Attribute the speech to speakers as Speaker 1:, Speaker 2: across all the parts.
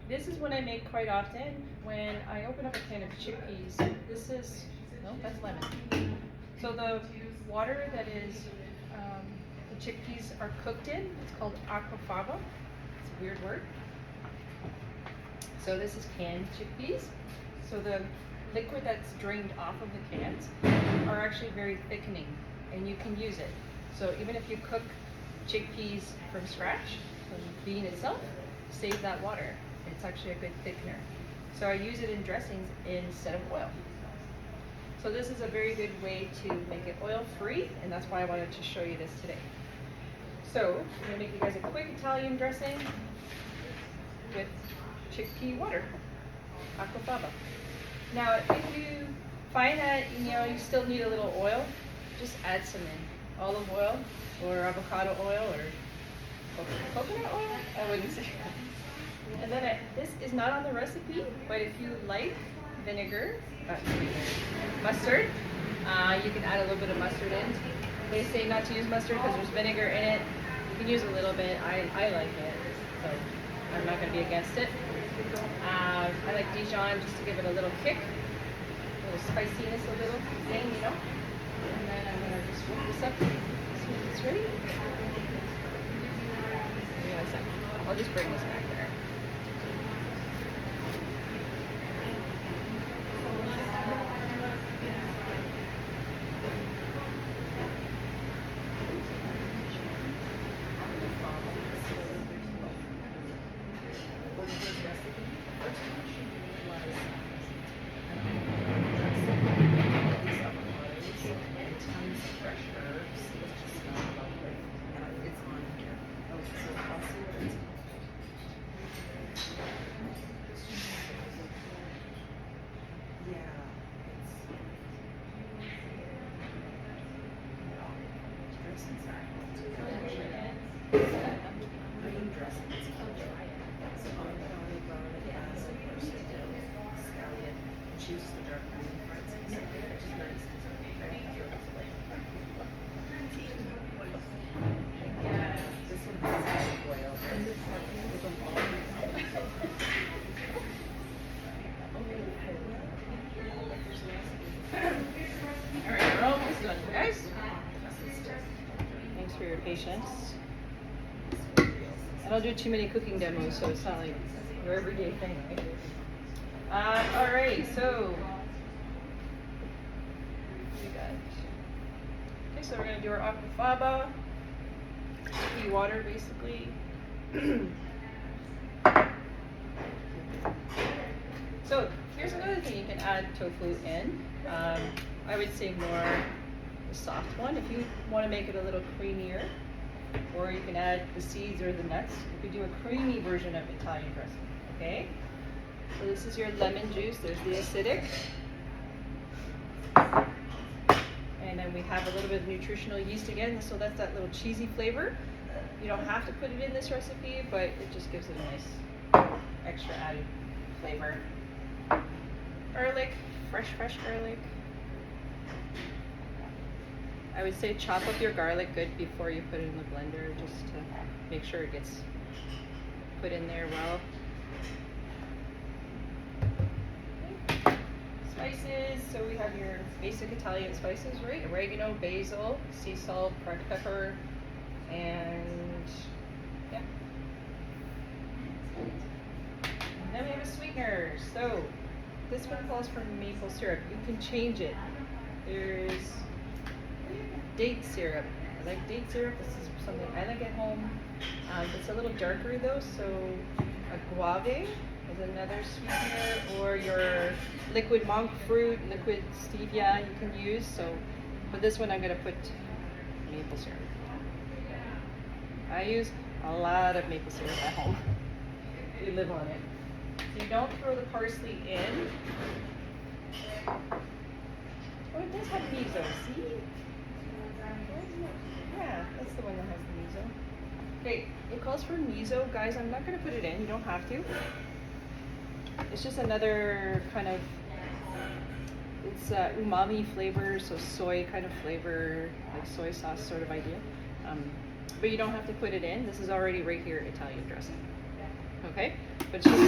Speaker 1: This is what I make quite often when I open up a can of chickpeas. This is, no, that's lemon. So the water that is the chickpeas are cooked in, it's called aquafaba. It's a weird word. So this is canned chickpeas. So the liquid that's drained off of the cans are actually very thickening, and you can use it. So even if you cook chickpeas from scratch, from the bean itself, save that water. It's actually a good thickener. So I use it in dressings instead of oil. So this is a very good way to make it oil free, and that's why I wanted to show you this today. So I'm gonna make you guys a quick Italian dressing with chickpea water, aquafaba. Now, if you find that you still need a little oil, just add some in. Olive oil or avocado oil or coconut oil, I wouldn't say. And then this is not on the recipe, but if you like vinegar, mustard, you can add a little bit of mustard in. They say not to use mustard because there's vinegar in it. You can use a little bit. I like it, so I'm not going to be against it. I like Dijon just to give it a little kick, a little spiciness, a little zing, you know. And then I'm going to just whip this up as soon as it's ready. Give me 1 second. I'll just bring this back there. Alright, we're almost done, guys. Thanks for your patience. I don't do too many cooking demos, so it's not like your everyday thing, right? Alright, so okay, so we're gonna do our aquafaba, tea water basically. So here's another thing you can add tofu in. I would say more the soft one if you want to make it a little creamier, or you can add the seeds or the nuts. You could do a creamy version of Italian dressing. Okay. So this is your lemon juice. There's the acidic, and then we have a little bit of nutritional yeast again. So that's that little cheesy flavor. You don't have to put it in this recipe, but it just gives it a nice extra added flavor. Garlic, fresh garlic. I would say chop up your garlic good before you put it in the blender, just to make sure it gets put in there well. Okay. Spices, so we have your basic Italian spices, right? Oregano, basil, sea salt, cracked pepper, and yeah. And then we have a sweetener. So this one calls for maple syrup. You can change it. There's date syrup. I like date syrup. This is something I like at home. It's a little darker though, so agave is another sweetener, or your liquid monk fruit, liquid stevia you can use. So for this one I'm going to put maple syrup. I use a lot of maple syrup at home. We live on it. So you don't throw the parsley in. Oh, it does have miso, see? Yeah, that's the one that has the miso. Okay, it calls for miso. Guys, I'm not going to put it in. You don't have to. It's just another kind of, it's umami flavor, so soy kind of flavor, like soy sauce sort of idea. But you don't have to put it in. This is already right here Italian dressing. Okay, but it's just see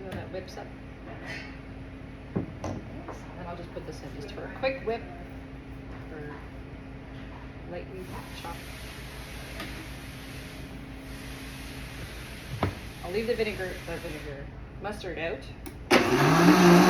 Speaker 1: how that whips up. And I'll just put this in just for a quick whip or lightly chop. I'll leave the mustard out.